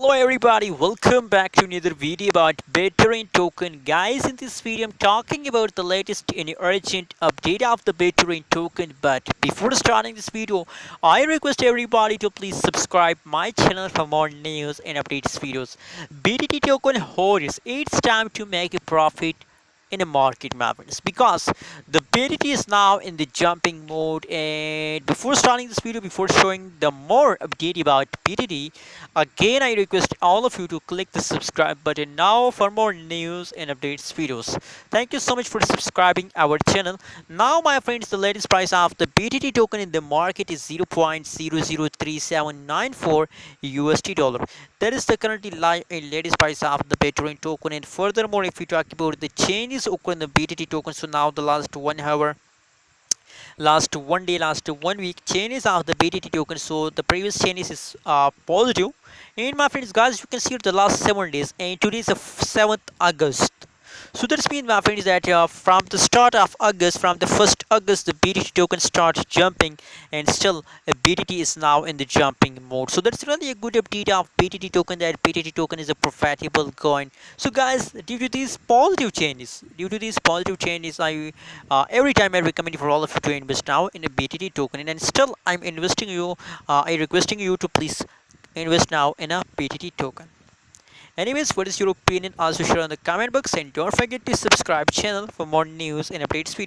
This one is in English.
Hello everybody, welcome back to another video about Bittorrent token. Guys, in this video I'm talking about the latest and urgent update of the Bittorrent token. But before starting this video, I request everybody to please subscribe my channel for more news and updates videos. BTT token holders, it's time to make a profit in a market, my friends, because the BTT is now in the jumping mode. And before starting this video, before showing the more update about BTT, again I request all of you to click the subscribe button now for more news and updates videos. Thank you so much for subscribing our channel. Now my friends, the latest price of the BTT token in the market is 0.003794 USD dollar. That is the currently latest price of the Bitcoin token. And furthermore, if we talk about the changes occurred in the BTT token, so now the last 1 hour, last 1 day, last 1 week changes of the BTT token. So the previous changes is positive. And my friends, guys, you can see the last 7 days, and today is the 7th August. So that's means, my friends, that from the start of August, from the 1st August, the BTT token starts jumping, and still BTT is now in the jumping mode. So that's really a good update of BTT token, that BTT token is a profitable coin. So guys, due to these positive changes, I every time I recommend for all of you to invest now in a BTT token, and still I'm investing you. I requesting you to please invest now in a BTT token. Anyways, what is your opinion? Also share in the comment box, and don't forget to subscribe channel for more news and updates videos.